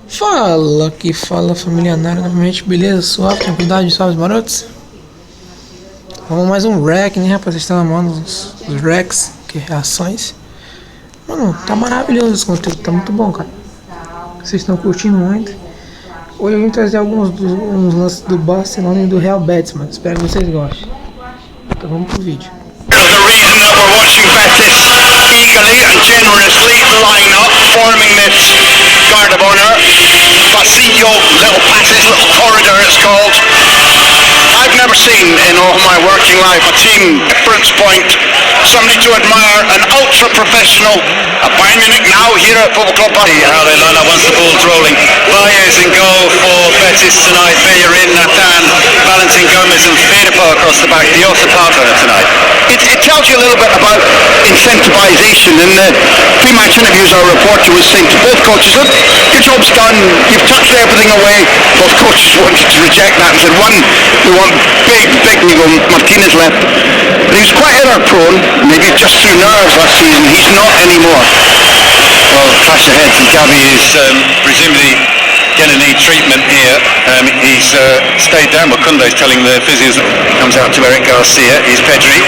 Fala, que fala família Nara novamente, beleza? Suave, tranquilidade, suaves marotos? Vamos mais um rec, né rapaz? Vocês estão amando os recs, que é reações. Mano, tá maravilhoso esse conteúdo, tá muito bom, cara. Vocês estão curtindo muito. Hoje eu vim trazer uns lances do Barcelona e do Real Betis, mano. Espero que vocês gostem. Então vamos pro vídeo. The reason that we're watching Betis eagerly and generously line up, forming this guard of honour, pasillo, little passage, little corridor it's called. I've never seen in all my working life a team reference point, somebody to admire, an ultra professional, a Bayern Munich now here at Football Club Barcelona. How they line up once the ball's rolling. Baez in goal for Betis tonight, Reagir, Nathan, Valentin Gomez and Firpo across the back, the Osapata tonight. It tells you a little bit about incentivisation. In the pre-match interviews our reporter was saying to both coaches, look, your job's done, you've tucked everything away. Both coaches wanted to reject that and said, we want big Miguel Martinez left. But he was quite error-prone, maybe just through nerves last season. He's not anymore. Well, clash ahead, and Gavi is presumably going to need treatment here. He's stayed down, but Kunde's telling the physios. Comes out to Eric Garcia. Here's Pedri.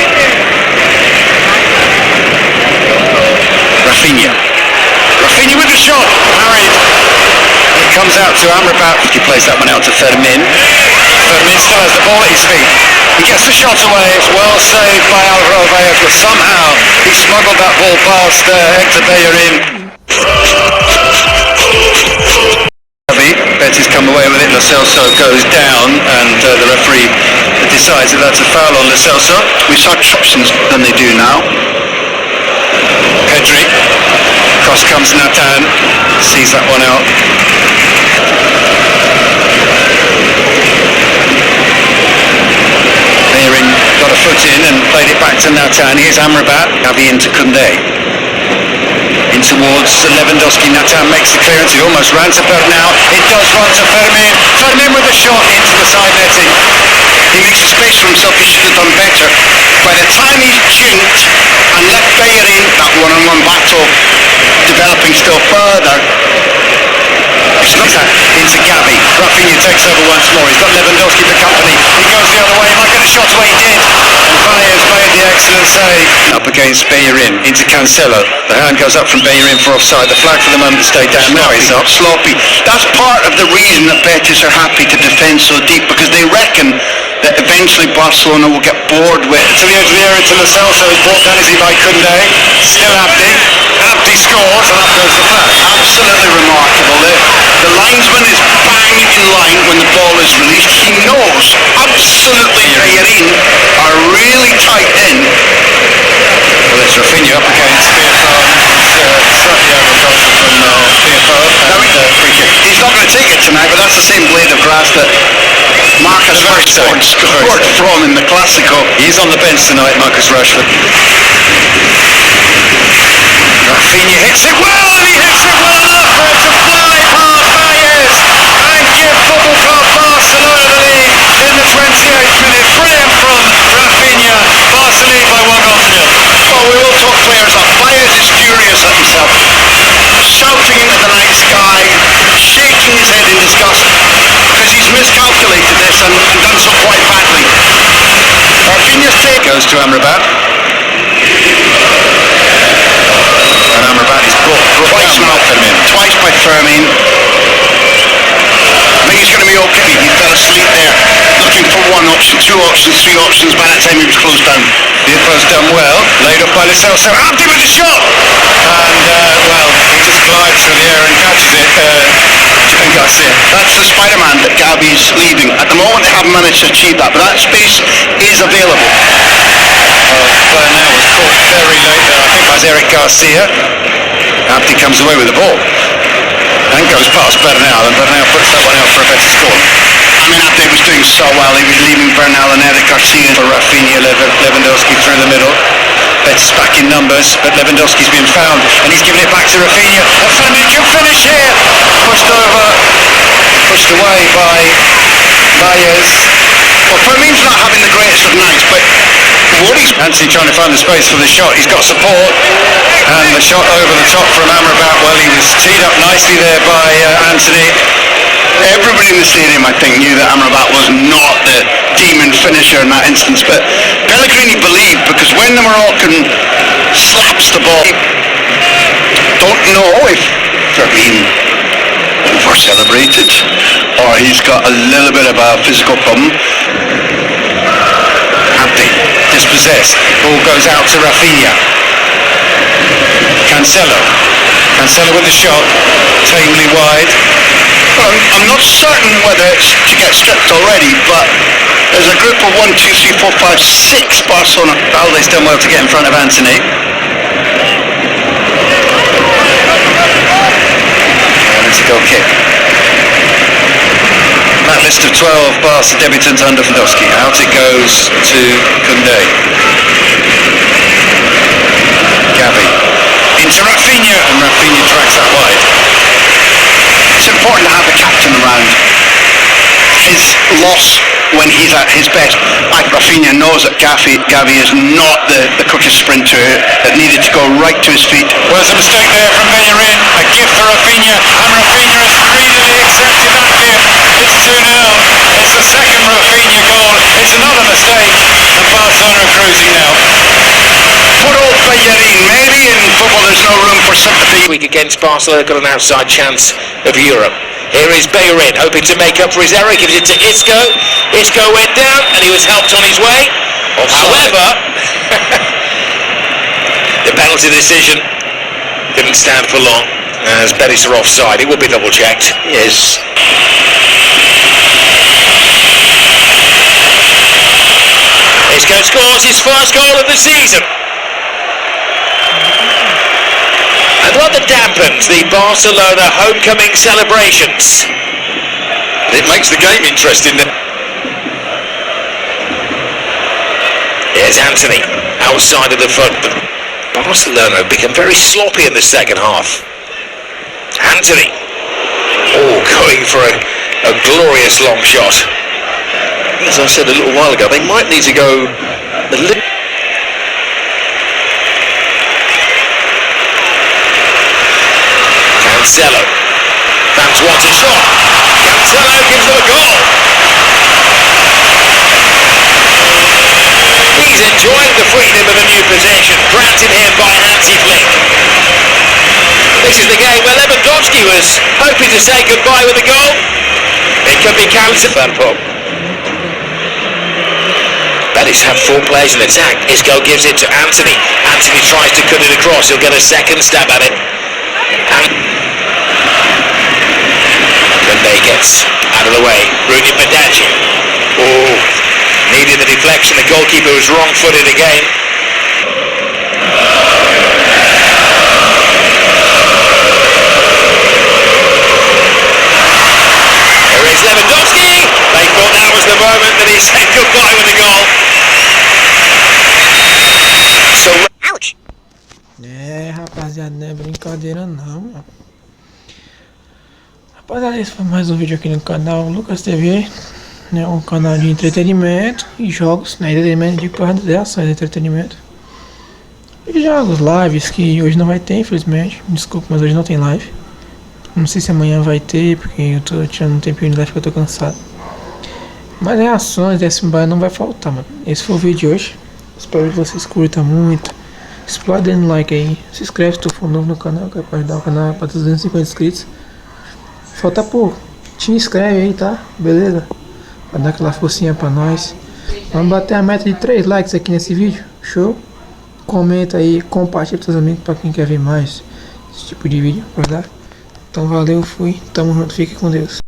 Rafinha with the shot. Married. It comes out to Amrabat. He plays that one out to Fermin. Fermin still has the ball at his feet. He gets the shot away. It's well saved by Alvaro Baez, but somehow he smuggled that ball past Hector Bellerin. Betis come away with it. Lo Celso goes down, and the referee decides that that's a foul on Lo Celso. We saw options than they do now. Pedri, cross comes Nathan, sees that one out. Bellerin got a foot in and played it back to Nathan. Here's Amrabat, Gavi into Kunde. In towards Lewandowski, Nathan makes the clearance, he almost ran to Bernal, it does run to Fermin with a shot into the side netting. He makes a space for himself, he should have done better. By the time he chinked and let Bellerin, that one-on-one battle developing still further, it's not that, into Gavi. Rafinha takes over once more, he's got Lewandowski for company, he goes the other way, he might get a shot away, he did, and Baez made the excellent save. Up against Bellerin, into Cancelo, the hand goes up from Bellerin for offside, the flag for the moment stayed down, now he's up. Sloppy, that's part of the reason that Betis are happy to defend so deep, because they reckon that eventually Barcelona will get bored with it. To the edge of the area to Lo Celso, is brought down as he by Kunde, still Abdi scores, and up goes the flag. Absolutely remarkable. The linesman is bang in line when the ball is released. He knows absolutely Bellerin are really tight in. Well, it's Rafinha up against Firpo. Slightly overcautious from Firpo, and free kick. He's not going to take it tonight, but that's the same blade of grass that Marcus Rashford scored from in the Classico. He's on the bench tonight, Marcus Rashford. Rafinha hits it well, and he hits it well enough for it to fly past Baez and give Football Club Barcelona the lead in the 28th minute. Brilliant from Rafinha. Barca lead by 1-0. Well, we will talk players up. Baez is furious at himself, shouting into the night sky, shaking his head in disgust, because he's miscalculated this and done so quite badly. Rafinha's take goes to Amrabat. And Amrabat is brought twice by Fermin. I think he's going to be okay. He fell asleep there, looking for one option, two options, three options. By that time he was closed down. Firpo's done well, laid up by Lo Celso. Abdi with the shot! And, well, he just glides through the air and catches it. Garcia. That's the Spider-Man that Gavi's leaving. At the moment they haven't managed to achieve that, but that space is available. Bernal was caught very late there, I think that was Eric Garcia. Abdi comes away with the ball and goes past Bernal, and Bernal puts that one out for a better score. I mean, Abdi was doing so well, he was leaving Bernal and Eric Garcia for Rafinha, Lewandowski through the middle. Betis back in numbers, but Lewandowski's been found, and he's giving it back to Rafinha. And Fermin can finish here! Pushed away by Baez. Well, Fermin's not having the greatest of nights, but what he's... Anthony trying to find the space for the shot, he's got support. And the shot over the top from Amrabat, well, he was teed up nicely there by Anthony. Everybody in the stadium, I think, knew that Amrabat was not the demon finisher in that instance, but Pellegrini believed, because when the Moroccan slaps the ball, don't know if they're being over-celebrated or he's got a little bit of a physical problem. Abdi, dispossessed. Ball goes out to Rafinha. Cancelo with the shot, tamely wide. Well, I'm not certain whether it's to get stripped already, but there's a group of 1, 2, 3, 4, 5, 6 Barcelona. Balde's done well to get in front of Anthony. And it's a goal kick. That list of 12 Barca debutants under Lewandowski. Out it goes to Koundé. Gavi. Into Rafinha. And Rafinha drags that wide. It's important to have the captain around. His loss when he's at his best. Like Rafinha knows that Gavi is not the quickest sprinter that needed to go right to his feet. Well, there's a mistake there from Bellerin. A gift for Rafinha, and Rafinha has greedily accepted that gift. It's 2-0. It's the second Rafinha goal. It's another mistake, and Barcelona are cruising now. Poor old Bellerin. Maybe in football there's no room for sympathy. Week against Barcelona, got an outside chance of Europe. Here is Betis, hoping to make up for his error. Gives it to Isco. Isco went down and he was helped on his way. However, the penalty decision didn't stand for long as Betis are offside. It will be double checked. Yes. Isco scores his first goal of the season. And rather dampens the Barcelona homecoming celebrations. It makes the game interesting. Here's Anthony, outside of the front. Barcelona become very sloppy in the second half. Anthony, going for a glorious long shot. As I said a little while ago, they might need to go a little... Cancelo, that's what a shot. Cancelo gives them a goal. He's enjoying the freedom of a new possession granted him by Hansi Flick. This is the game where Lewandowski was hoping to say goodbye with a goal. It could be Cancelo. Betis have 4 players in attack. Isco gives it to Anthony. Anthony tries to cut it across. He'll get a second stab at it. And Koundé gets out of the way. Rudy Badaji. Needed the deflection. The goalkeeper was wrong-footed again. Here is Lewandowski. They thought that was the moment that he said goodbye with the goal. So, ouch! É, rapaziada, não é brincadeira não, mano. Rapaziada, esse foi mais um vídeo aqui no canal Lucas TV, né? Um canal de entretenimento e jogos, né? Entretenimento de porra de ações, entretenimento e jogos, lives, que hoje não vai ter, infelizmente. Desculpa, mas hoje não tem live. Não sei se amanhã vai ter, porque eu tô tirando um tempinho de live porque eu tô cansado. Mas reações desse embalo não vai faltar, mano. Esse foi o vídeo de hoje. Espero que vocês curtam muito. Explode dando like aí. Se inscreve se tu for novo no canal, que é pra ajudar o canal para 250 inscritos. Falta pouco. Te inscreve aí, tá? Beleza? Pra dar aquela forcinha pra nós. Vamos bater a meta de 3 likes aqui nesse vídeo. Show? Comenta aí, compartilha com seus amigos pra quem quer ver mais esse tipo de vídeo, verdade? Então valeu, fui. Tamo junto, fique com Deus.